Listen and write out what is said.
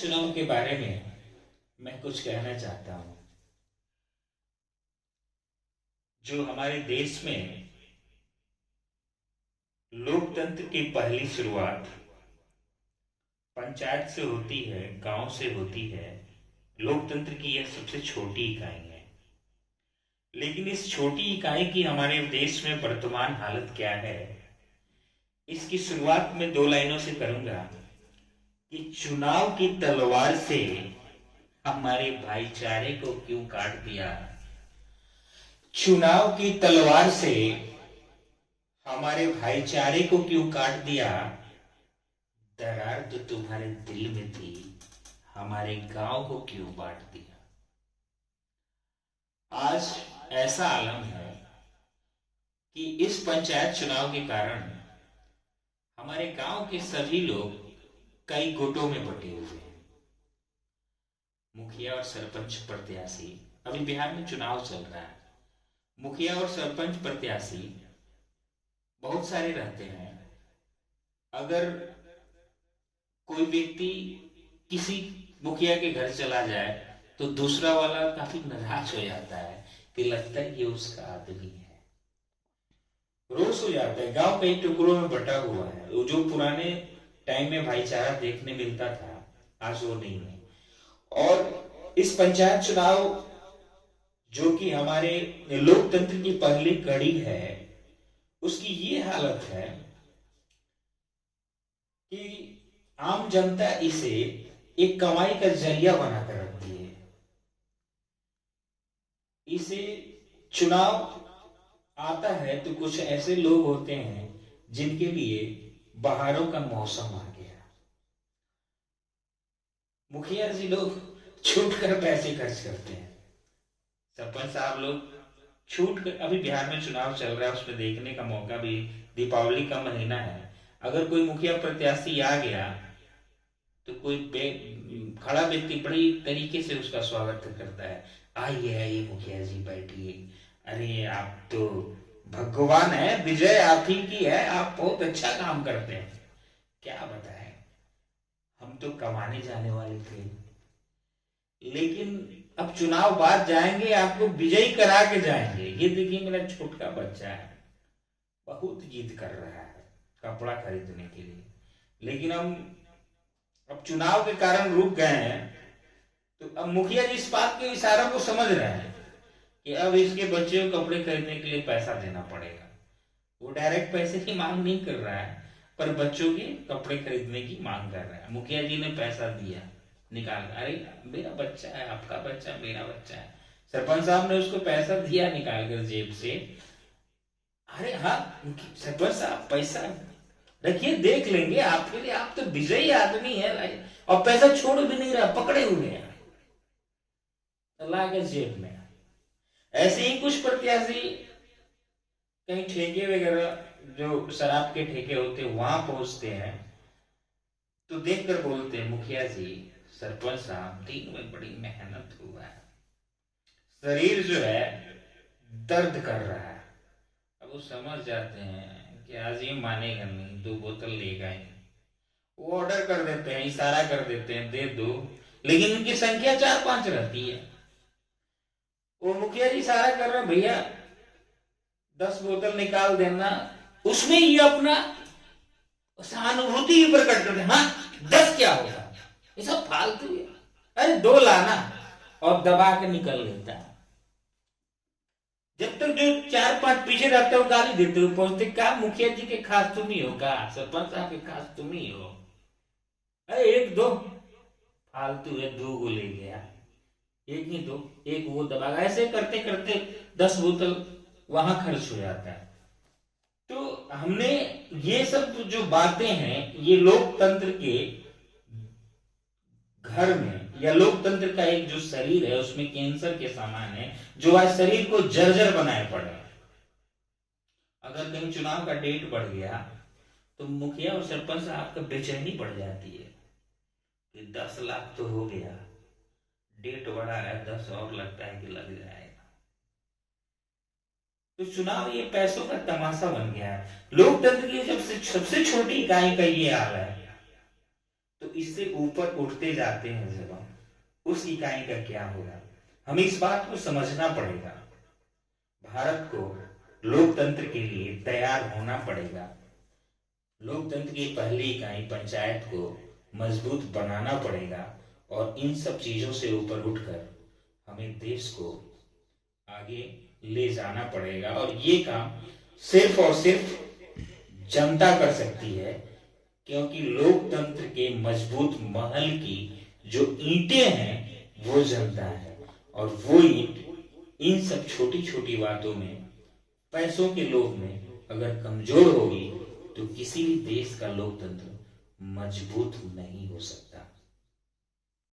चुनाव के बारे में मैं कुछ कहना चाहता हूं। जो हमारे देश में लोकतंत्र की पहली शुरुआत पंचायत से होती है, गांव से होती है। लोकतंत्र की यह सबसे छोटी इकाई है। लेकिन इस छोटी इकाई की हमारे देश में वर्तमान हालत क्या है, इसकी शुरुआत में दो लाइनों से करूंगा कि चुनाव की तलवार से हमारे भाईचारे को क्यों काट दिया। चुनाव की तलवार से हमारे भाईचारे को क्यों काट दिया। दरार तो तुम्हारे दिल में थी, हमारे गांव को क्यों बांट दिया। आज ऐसा आलम है कि इस पंचायत चुनाव के कारण हमारे गांव के सभी लोग कई गुटों में बटे हुए हैं। मुखिया और सरपंच प्रत्याशी, अभी बिहार में चुनाव चल रहा है, मुखिया और सरपंच प्रत्याशी बहुत सारे रहते हैं। अगर कोई व्यक्ति किसी मुखिया के घर चला जाए तो दूसरा वाला काफी नाराज हो जाता है कि लगता है ये उसका आदमी है, रोष हो जाता है। गांव कई टुकड़ों में बटा हुआ है। वो जो पुराने टाइम में भाईचारा देखने मिलता था, आज वो नहीं है। और इस पंचायत चुनाव जो कि हमारे लोकतंत्र की पहली कड़ी है, उसकी ये हालत है कि आम जनता इसे एक कमाई का जरिया बनाकर रखती है। इसे चुनाव आता है तो कुछ ऐसे लोग होते हैं जिनके लिए बहारों का मौसम आ गया। मुखिया जी लोग छूट कर पैसे खर्च करते हैं, सरपंच साहब लोग छूट कर, अभी बिहार में चुनाव चल रहा है, उसमें देखने का मौका भी, दीपावली का महीना है, अगर कोई मुखिया प्रत्याशी आ गया तो कोई खड़ा व्यक्ति बड़ी तरीके से उसका स्वागत करता है। आइए आइए मुखिया जी बैठिए, अरे आप तो भगवान है, विजय आप ही की है, आप बहुत अच्छा काम करते हैं। क्या बताएं, हम तो कमाने जाने वाले थे, लेकिन अब चुनाव बाद जाएंगे, आपको विजयी करा के जाएंगे। ये देखिए मेरा छोटा बच्चा है, बहुत जिद कर रहा है कपड़ा खरीदने के लिए, लेकिन हम अब चुनाव के कारण रुक गए हैं। तो अब मुखिया जी इस बात के इशारों को समझ रहे हैं कि अब इसके बच्चे को कपड़े खरीदने के लिए पैसा देना पड़ेगा। वो डायरेक्ट पैसे की मांग नहीं कर रहा है, पर बच्चों के कपड़े खरीदने की मांग कर रहा है। मुखिया जी ने पैसा दिया निकाल, अरे मेरा बच्चा है, आपका बच्चा, मेरा बच्चा है। सरपंच साहब ने उसको पैसा दिया निकाल कर जेब से। अरे हाँ सरपंच साहब पैसा रखिए, देख लेंगे आपके लिए, आप तो विजयी आदमी है भाई, और पैसा छोड़ भी नहीं रहा, पकड़े हुए हैं ला के जेब में। ऐसे ही कुछ प्रत्याशी कहीं ठेके वगैरह जो शराब के ठेके होते हैं वहां पहुंचते हैं तो देखकर बोलते हैं, मुखिया जी सरपंच साहब दिन में बड़ी मेहनत हुआ है, शरीर जो है दर्द कर रहा है। अब वो समझ जाते हैं कि आज ये मानेगा नहीं, 2 बोतल लेगा ही। वो ऑर्डर कर देते हैं, इशारा कर देते हैं दे दो, लेकिन उनकी संख्या 4-5 रहती है। वो मुखिया जी इशारा कर रहे हैं, भैया 10 बोतल निकाल देना, उसमें ये अपना सहानुभूति ही प्रकट करते हैं। हाँ 10 क्या होगा, ये सब फालतू है, अरे 2 लाना, और दबा के निकल लेता है। जब तक जो 4-5 पीछे रहते हो गाली देते हो, पहुंचते क्या मुखिया जी के खास तुम ही हो, का सरपंच साहब के खास तुम ही हो, अरे 1-2 फालतू है, 2 को ले गया, 1 ही 2, 1 वो दबा, ऐसे करते करते 10 बोतल वहां खर्च हो जाता है। तो हमने ये सब जो बातें हैं, ये लोकतंत्र के घर में या लोकतंत्र का एक जो शरीर है उसमें कैंसर के समान है, जो आज शरीर को जर्जर बनाए पड़े। अगर कहीं चुनाव का डेट बढ़ गया तो मुखिया और सरपंच साहब का बेचैनी बढ़ जाती है कि 10 लाख तो हो गया, डेट बढ़ा है, 10 और लगता है कि लग जाएगा। तो चुनाव ये पैसों का तमाशा बन गया है। लोकतंत्र की सबसे छोटी इकाई का ये हाल है। तो इससे ऊपर उठते जाते हैं जब हम, उस इकाई का क्या होगा? हमें इस बात को समझना पड़ेगा। भारत को लोकतंत्र के लिए तैयार होना पड़ेगा। लोकतंत्र की पहली इकाई पंचायत को मजबूत बनाना पड़ेगा और इन सब चीजों से ऊपर उठकर हमें देश को आगे ले जाना पड़ेगा। और ये काम सिर्फ और सिर्फ जनता कर सकती है, क्योंकि लोकतंत्र के मजबूत महल की जो ईंटें हैं वो जनता है, और वो ईंट इन सब छोटी छोटी बातों में, पैसों के लोभ में अगर कमजोर होगी तो किसी भी देश का लोकतंत्र मजबूत नहीं हो सकता।